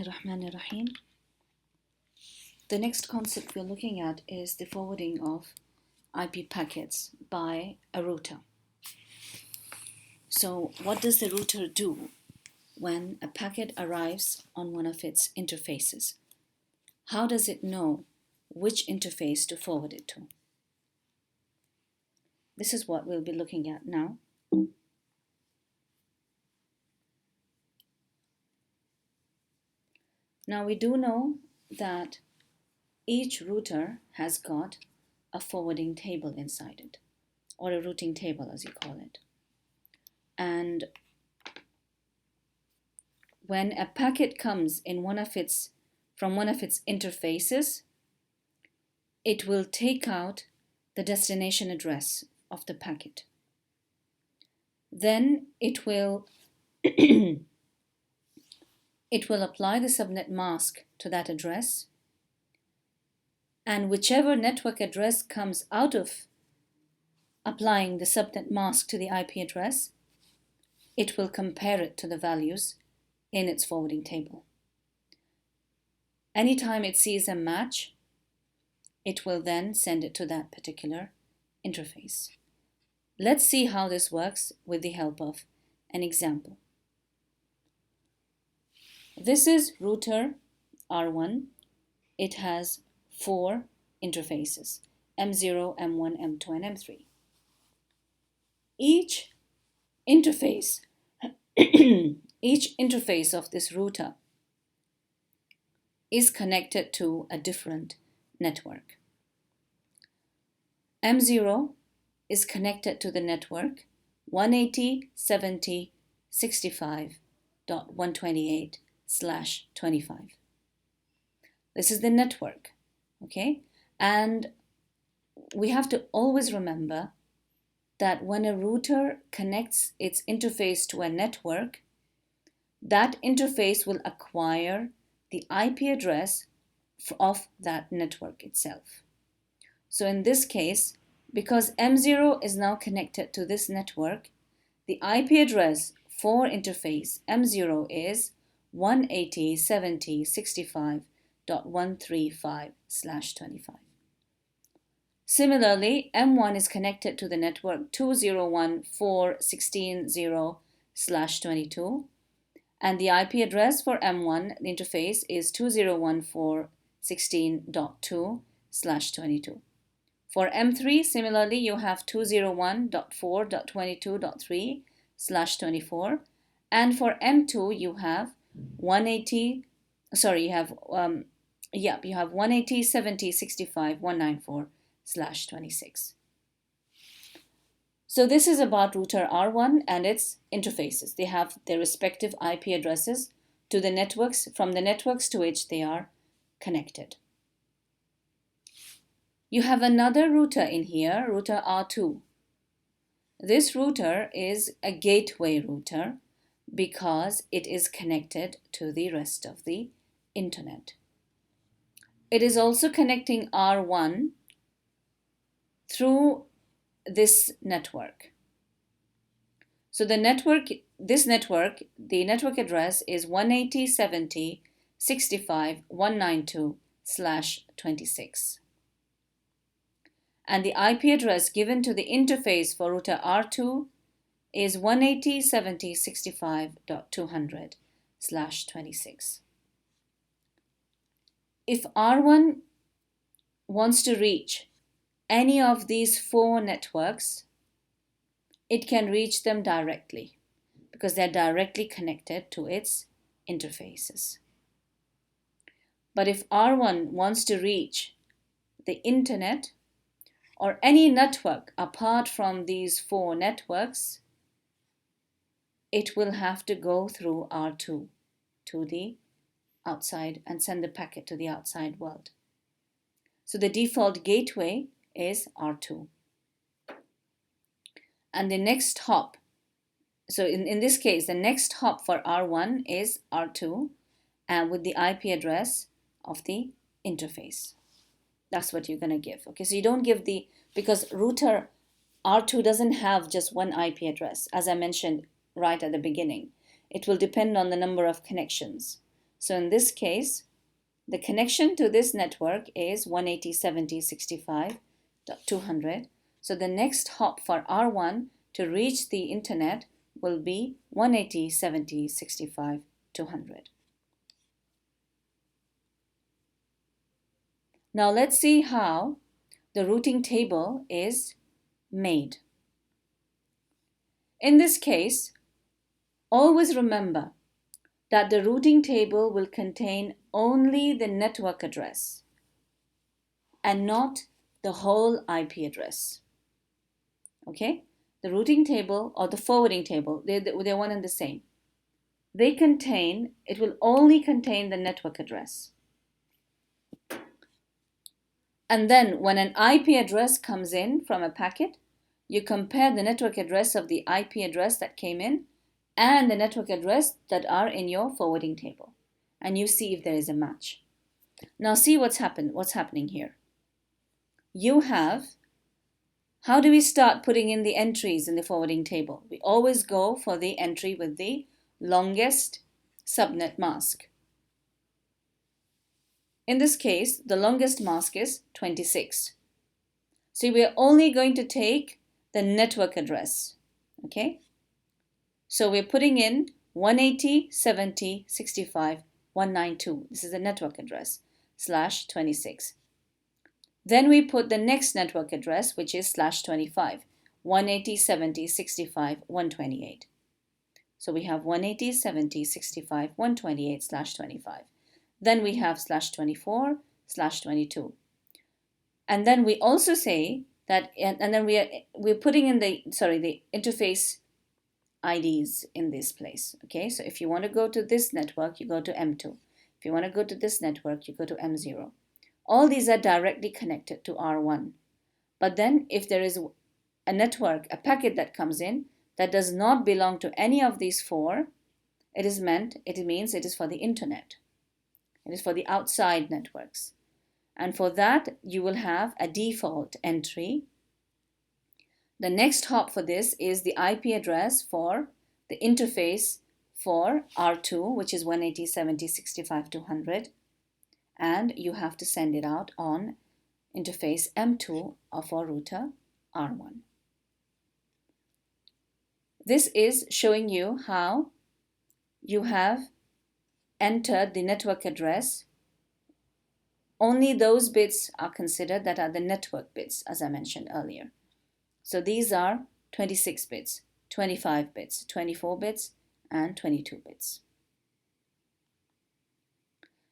Bismillahirrahmanirrahim. The next concept we're looking at is the forwarding of IP packets by a router. So what does the router do when a packet arrives on one of its interfaces? How does it know which interface to forward it to? This is what we'll be looking at now. Now we do know that each router has got a forwarding table inside it, or a routing table as you call it. And when a packet comes in from one of its interfaces, it will take out the destination address of the packet. Then it will apply the subnet mask to that address, and whichever network address comes out of applying the subnet mask to the IP address, it will compare it to the values in its forwarding table. Anytime it sees a match, it will then send it to that particular interface. Let's see how this works with the help of an example. This is router R1. It has 4 interfaces, M0, M1, M2, and M3. Each interface of this router is connected to a different network. M0 is connected to the network 180.70.65.128/25. This is the network, okay? And we have to always remember that when a router connects its interface to a network, that interface will acquire the IP address of that network itself. So in this case, because M0 is now connected to this network, the IP address for interface M0 is 180.70.65.135/25. Similarly, M1 is connected to the network 201.416.0/22, and the IP address for M1, the interface, is 201.416.2/22. For M3, similarly, you have 201.4.22.3/24, and for M2 you have 180.70.65.194/26. So this is about router R1 and its interfaces. They have their respective IP addresses to the networks, from the networks to which they are connected. You have another router in here, router R2. This router is a gateway router because it is connected to the rest of the internet. It is also connecting R1 through this network. So the network address is 180.70.65.192/26. And the IP address given to the interface for router R2 is 180.70.65.200/26. If R1 wants to reach any of these 4 networks, it can reach them directly because they're directly connected to its interfaces. But if R1 wants to reach the internet or any network apart from these 4 networks, it will have to go through R2 to the outside and send the packet to the outside world. So the default gateway is R2. And the next hop, so in this case, the next hop for R1 is R2 and with the IP address of the interface. That's what you're going to give. Okay, so you don't give because router R2 doesn't have just one IP address, as I mentioned right at the beginning. It will depend on the number of connections. So in this case, the connection to this network is 180.70.65.200. So the next hop for R1 to reach the internet will be 180.70.65.200. Now let's see how the routing table is made. In this case, always remember that the routing table will contain only the network address and not the whole IP address. Okay? The routing table or the forwarding table, they're one and the same. It will only contain the network address. And then when an IP address comes in from a packet, you compare the network address of the IP address that came in and the network address that are in your forwarding table. And you see if there is a match. Now see what's happening here. You have, how do we start putting in the entries in the forwarding table? We always go for the entry with the longest subnet mask. In this case, the longest mask is 26. So we're only going to take the network address, okay? So we're putting in 180.70.65.192. This is the network address, /26. Then we put the next network address, which is /25, 180.70.65.128. So we have 180.70.65.128/25. Then we have /24, /22. And then we also say that, and then we're putting in the interface IDs in this place. Okay, so if you want to go to this network, you go to M2. If you want to go to this network, you go to M0. All these are directly connected to R1. But then if there is a network, a packet that comes in that does not belong to any of these four, it means it is for the internet. It is for the outside networks. And for that, you will have a default entry. The next hop for this is the IP address for the interface for R2, which is 180.70.65.200. And you have to send it out on interface M2 of our router R1. This is showing you how you have entered the network address. Only those bits are considered that are the network bits, as I mentioned earlier. So these are 26 bits, 25 bits, 24 bits, and 22 bits.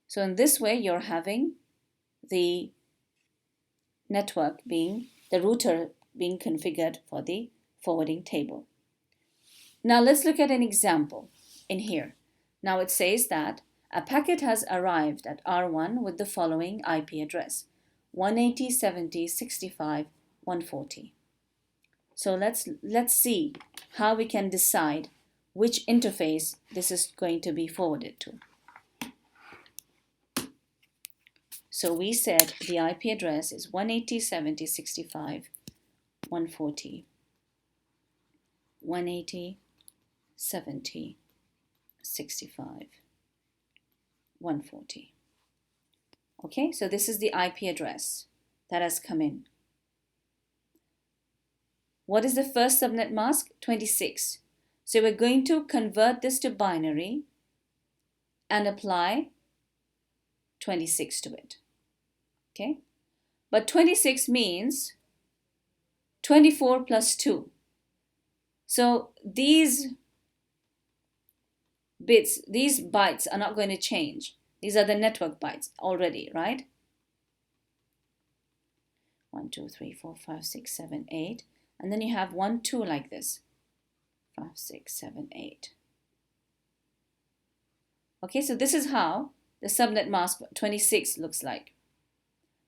So in this way, you're having the network the router being configured for the forwarding table. Now let's look at an example in here. Now it says that a packet has arrived at R1 with the following IP address, 180.70.65.140. So let's see how we can decide which interface this is going to be forwarded to. So we said the IP address is 180.70.65.140. 180.70.65.140. Okay, so this is the IP address that has come in. What is the first subnet mask? 26. So we're going to convert this to binary and apply 26 to it. Okay, but 26 means 24 plus 2. So these bytes are not going to change. These are the network bytes already, right? 1, 2, 3, 4, 5, 6, 7, 8. And then you have 1, 2 like this. 5, 6, 7, 8. Okay, so this is how the subnet mask 26 looks like.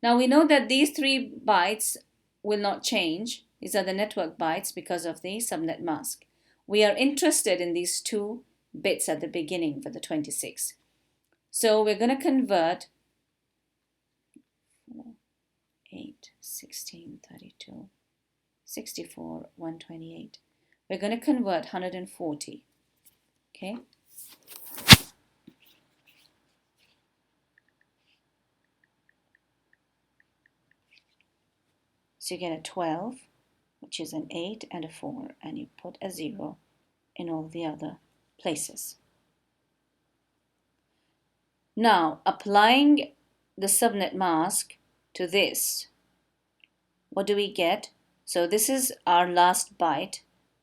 Now we know that these 3 bytes will not change. These are the network bytes because of the subnet mask. We are interested in these 2 bits at the beginning for the 26. So we're going to convert 8, 16, 32, 64, 128. We're going to convert 140. Okay. So you get a 12, which is an 8 and a 4, and you put a 0 in all the other places. Now, applying the subnet mask to this, what do we get? So this is our last byte,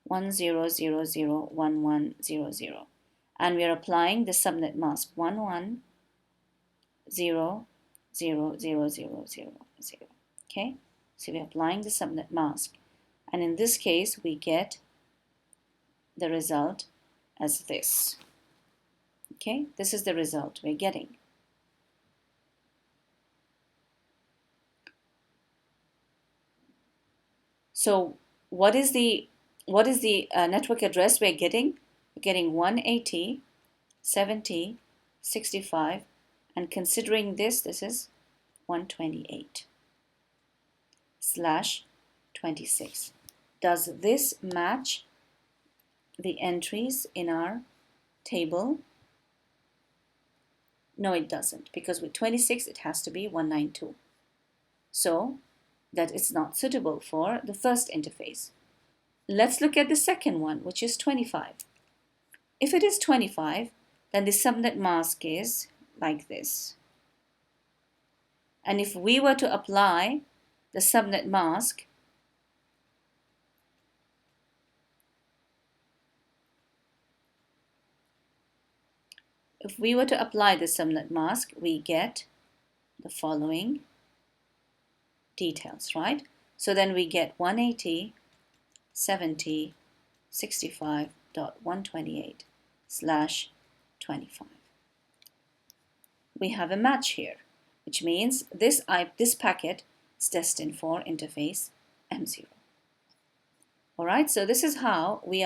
10001100, and we are applying the subnet mask 11000000. Okay, so we're applying the subnet mask, and in this case we get the result as this. Okay, this is the result we're getting. So what is the network address we're getting? We're getting 180, 70, 65, and considering this is 128/26. Does this match the entries in our table? No, it doesn't, because with 26 it has to be 192. So that is not suitable for the first interface. Let's look at the second one, which is 25. If it is 25, then the subnet mask is like this. And if we were to apply the subnet mask, we get the following details, right? So then we get 180, 70, 65.128/25. We have a match here, which means this packet is destined for interface M0. All right, so this is how we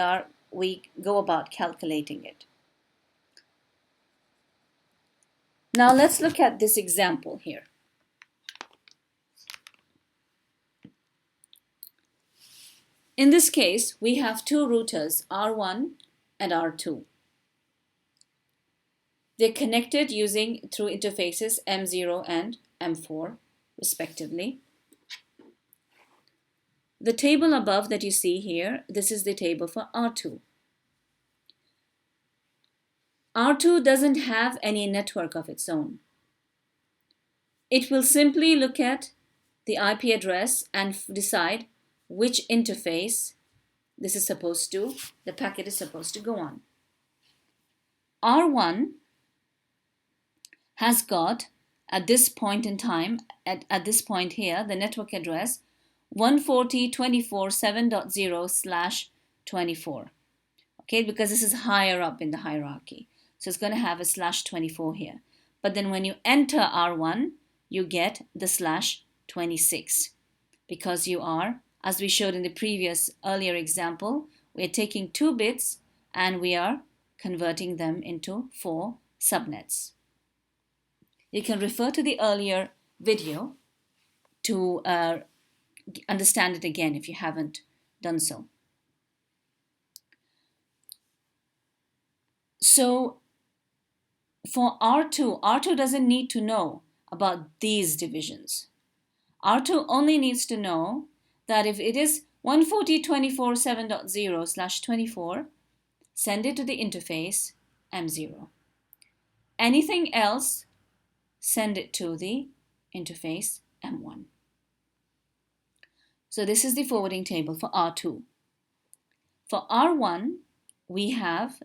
go about calculating it. Now let's look at this example here. In this case, we have two routers, R1 and R2. They're connected through interfaces M0 and M4, respectively. The table above that you see here, this is the table for R2. R2 doesn't have any network of its own. It will simply look at the IP address and decide which interface the packet is supposed to go on. R1 has got, at this point in time, at this point here, the network address 140.24.7.0/24. Okay, because this is higher up in the hierarchy. So it's going to have a /24 here. But then when you enter R1, you get the /26, because you are, as we showed in the earlier example, we're taking 2 bits and we are converting them into 4 subnets. You can refer to the earlier video to understand it again if you haven't done so. So for R2 doesn't need to know about these divisions. R2 only needs to know that if it is 140.24.7.0/24, send it to the interface M0. Anything else, send it to the interface M1. So this is the forwarding table for R2. For R1, we have,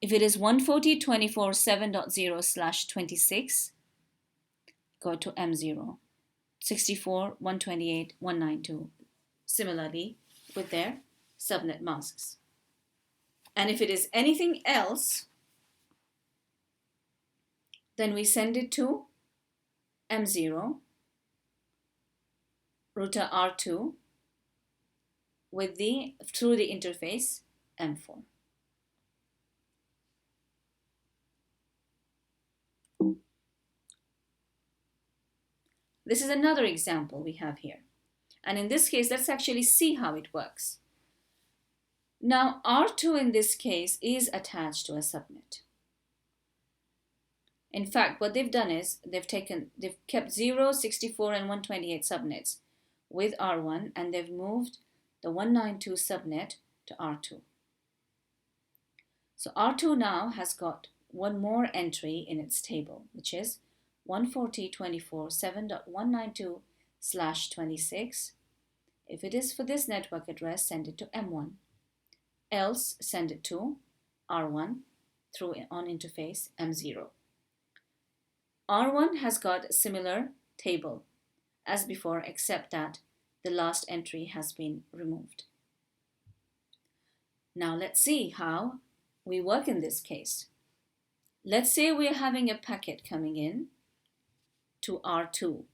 if it is 140.24.7.0/26, go to M0. 64, 128, 192, similarly with their subnet masks. And if it is anything else, then we send it to M0, router R2, through the interface M4. This is another example we have here. And in this case, let's actually see how it works. Now, R2 in this case is attached to a subnet. In fact, what they've done is they've kept 0, 64, and 128 subnets. with R1 and they've moved the 192 subnet to R2. So R2 now has got one more entry in its table, which is 140.24.7.192/26. If it is for this network address, send it to M1. Else, send it to R1 through on interface M0. R1 has got a similar table as before, except that the last entry has been removed. Now let's see how we work in this case. Let's say we're having a packet coming in to R2.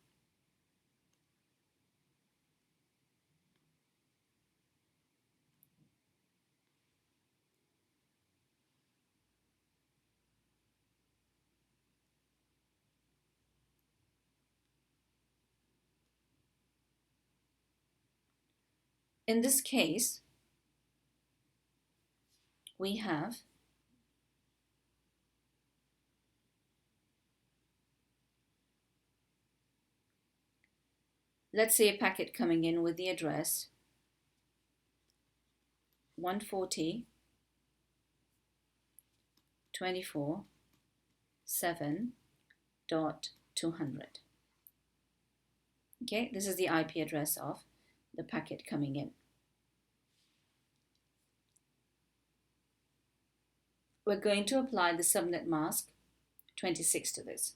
In this case, we have let's say a packet coming in with the address 140.24.7.200. Okay, this is the IP address of the packet coming in. We're going to apply the subnet mask 26 to this.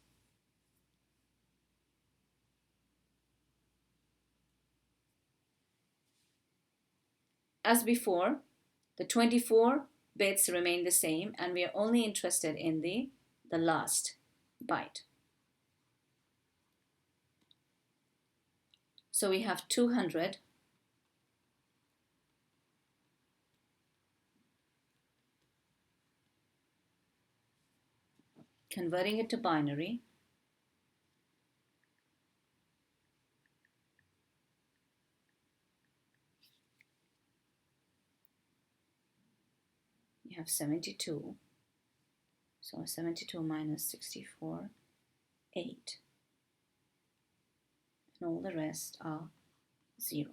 As before, the 24 bits remain the same and we are only interested in the last byte. So we have 200 converting it to binary. You have 72. So 72 minus 64, 8. And all the rest are 0.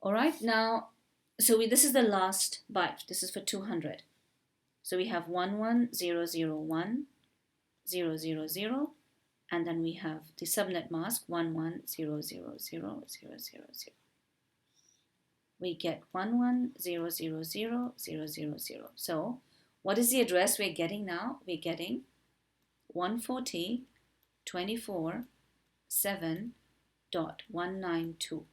All right, now, so this is the last byte. This is for 200. So we have 11001000, and then we have the subnet mask 11000000. We get 11000000. So what is the address we're getting now? We're getting 140.24.7.192.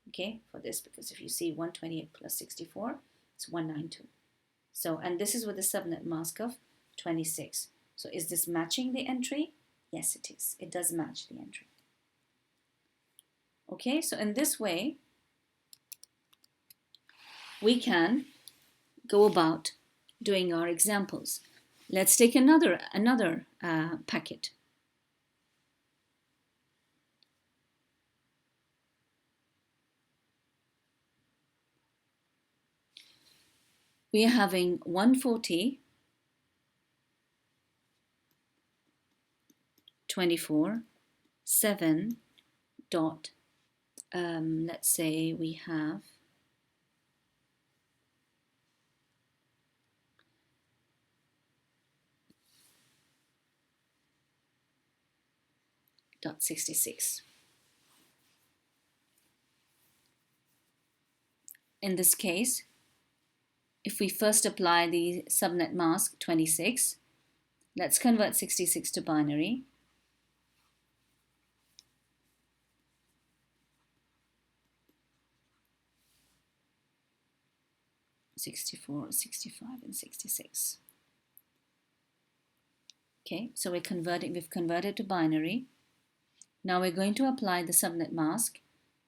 Okay, for this, because if you see 128 plus 64, it's 192. So, and this is with the subnet mask of 26. So is this matching the entry? Yes, it is. It does match the entry. Okay, so in this way, we can go about doing our examples. Let's take another packet. We are having 140.24.7. Let's say we have .66. In this case, if we first apply the subnet mask 26, let's convert 66 to binary. (64, 65, and 66). Okay, so we've converted to binary. Now we're going to apply the subnet mask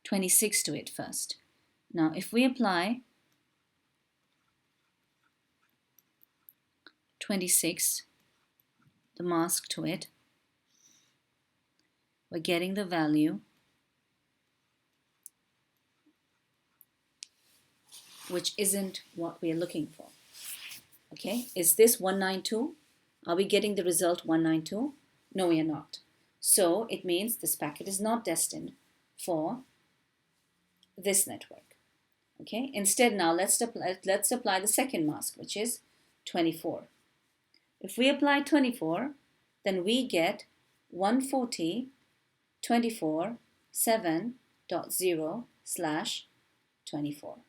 26 to it first. Now if we apply 26, the mask to it, we're getting the value which isn't what we're looking for. Okay, is this 192? Are we getting the result 192? No, we are not. So it means this packet is not destined for this network. Okay, instead now let's apply the second mask, which is 24. If we apply 24, then we get 140.24.7.0/24.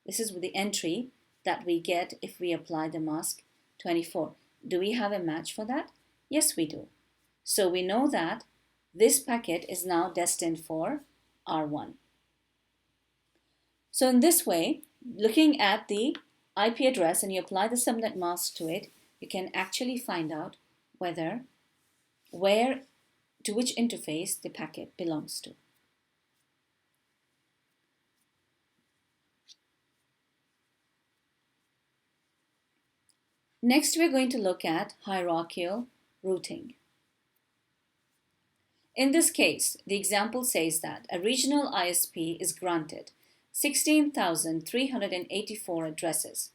This is the entry that we get if we apply the mask 24. Do we have a match for that? Yes, we do. So we know that this packet is now destined for R1. So in this way, looking at the IP address and you apply the subnet mask to it, you can actually find out to which interface the packet belongs to. Next, we're going to look at hierarchical routing. In this case, the example says that a regional ISP is granted 16,384 addresses,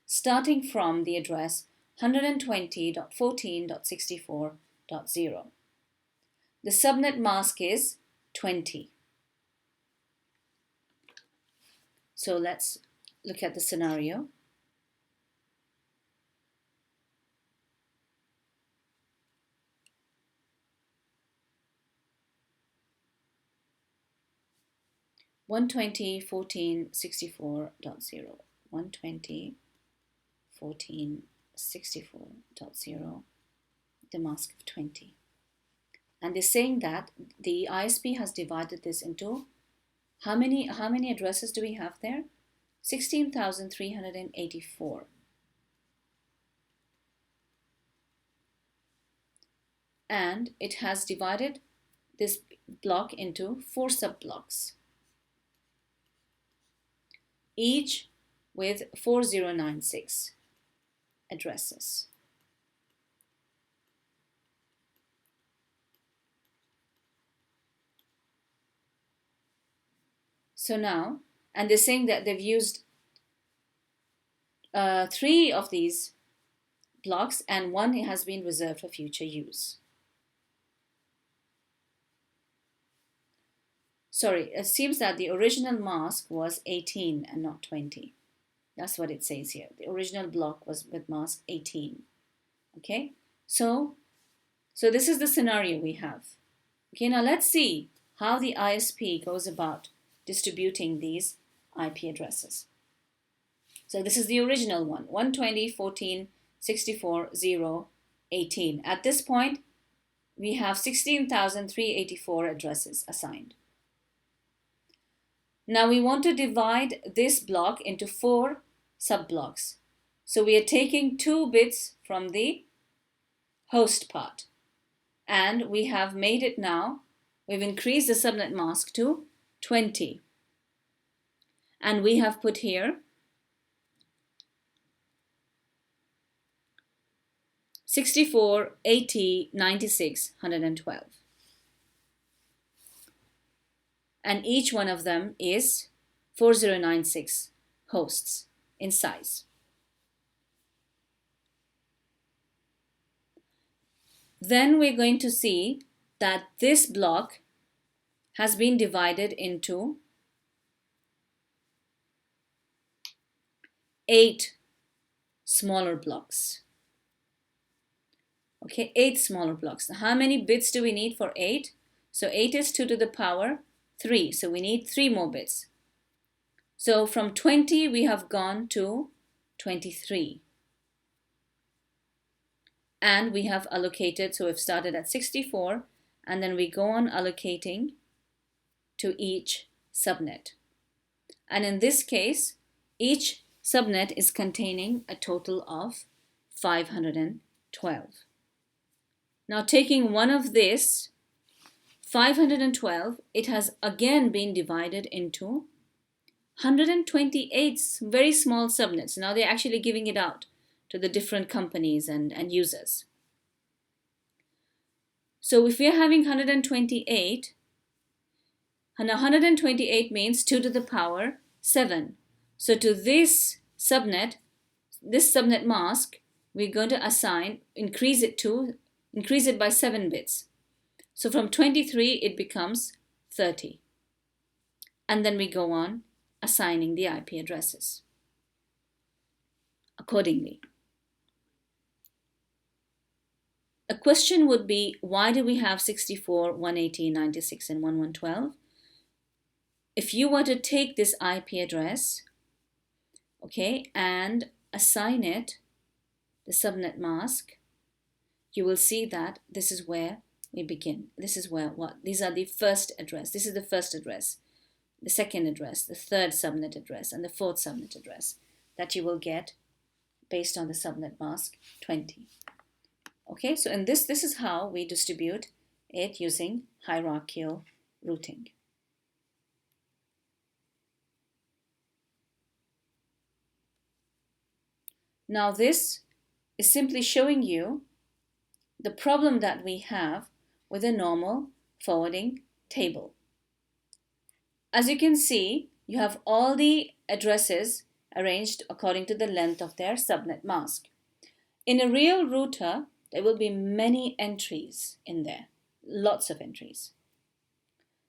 starting from the address 120.14.64.0. The subnet mask is 20. So let's look at the scenario. One 120.14.64.0, 120.14.64.0, the mask of 20. And they're saying that the ISP has divided this into how many addresses do we have there? 16,384. And it has divided this block into 4 sub-blocks, each with 4096 addresses. So now, and they're saying that they've used 3 of these blocks and 1 has been reserved for future use. Sorry, it seems that the original mask was 18 and not 20. That's what it says here. The original block was with mask 18. Okay, so this is the scenario we have. Okay, now let's see how the ISP goes about distributing these IP addresses. So this is the original one, 120.14.64.0.18. At this point, we have 16,384 addresses assigned. Now we want to divide this block into 4 sub-blocks. So we are taking 2 bits from the host part. And we have made it now, we've increased the subnet mask to 20. And we have put here 64, 80, 96, 112. And each one of them is 4096 hosts in size. Then we're going to see that this block has been divided into 8 smaller blocks. Okay, 8 smaller blocks. How many bits do we need for 8? So 8 is 2 to the power 3. So we need 3 more bits. So from 20 we have gone to 23. And we have allocated, so we've started at 64 and then we go on allocating to each subnet. And in this case, each subnet is containing a total of 512. Now taking one of this 512, it has again been divided into 128 very small subnets. Now they're actually giving it out to the different companies and users. So if we're having 128, and 128 means 2 to the power 7. So to this subnet mask, we're going to assign, increase it by 7 bits. So from 23, it becomes 30. And then we go on assigning the IP addresses accordingly. A question would be, why do we have 64, 118, 96, and 1112? If you were to take this IP address, okay, and assign it the subnet mask, you will see that this is where we begin. This is where what? These are the first address. This is the first address, the second address, the third subnet address, and the fourth subnet address that you will get based on the subnet mask 20. Okay, so in this is how we distribute it using hierarchical routing. Now this is simply showing you the problem that we have with a normal forwarding table. As you can see, you have all the addresses arranged according to the length of their subnet mask. In a real router, there will be many entries in there, lots of entries.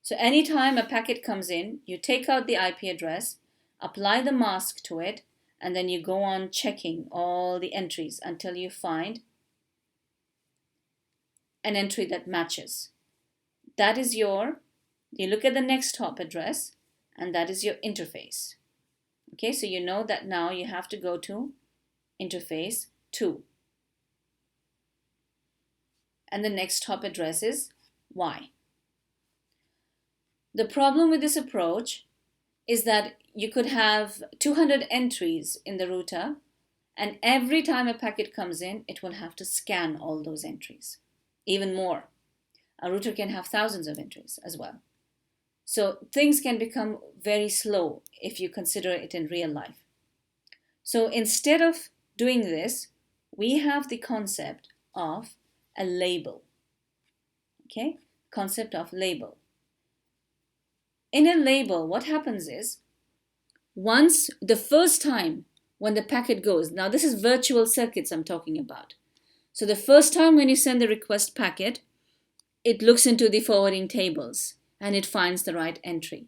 So anytime a packet comes in, you take out the IP address, apply the mask to it, and then you go on checking all the entries until you find an entry that matches. That is you look at the next hop address, and that is your interface. Okay, so you know that now you have to go to interface 2. And the next hop address is Y. The problem with this approach is that you could have 200 entries in the router, and every time a packet comes in, it will have to scan all those entries. Even more. A router can have thousands of entries as well. So things can become very slow if you consider it in real life. So instead of doing this, we have the concept of a label. Okay, concept of label. In a label, what happens is, once the first time when the packet goes, now this is virtual circuits I'm talking about. So the first time when you send the request packet, it looks into the forwarding tables and it finds the right entry.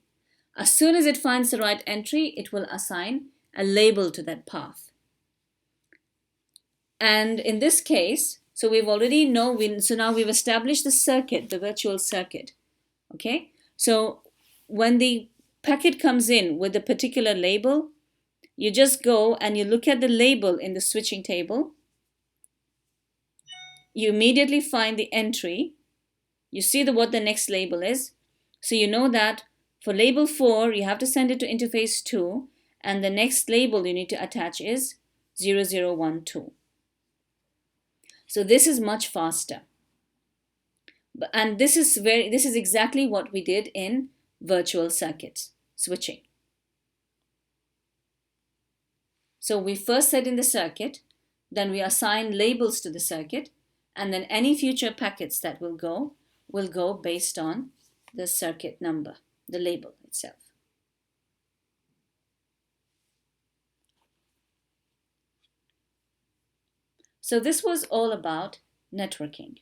As soon as it finds the right entry, it will assign a label to that path. And in this case, so we've already so now we've established the circuit, the virtual circuit. Okay, so when the packet comes in with a particular label, you just go and you look at the label in the switching table. You immediately find the entry. You see what the next label is. So you know that for label 4, you have to send it to interface 2, and the next label you need to attach is 0012. So this is much faster. And this is exactly what we did in virtual circuits switching. So we first set in the circuit, then we assign labels to the circuit, and then any future packets that will go based on the circuit number, the label itself. So this was all about networking.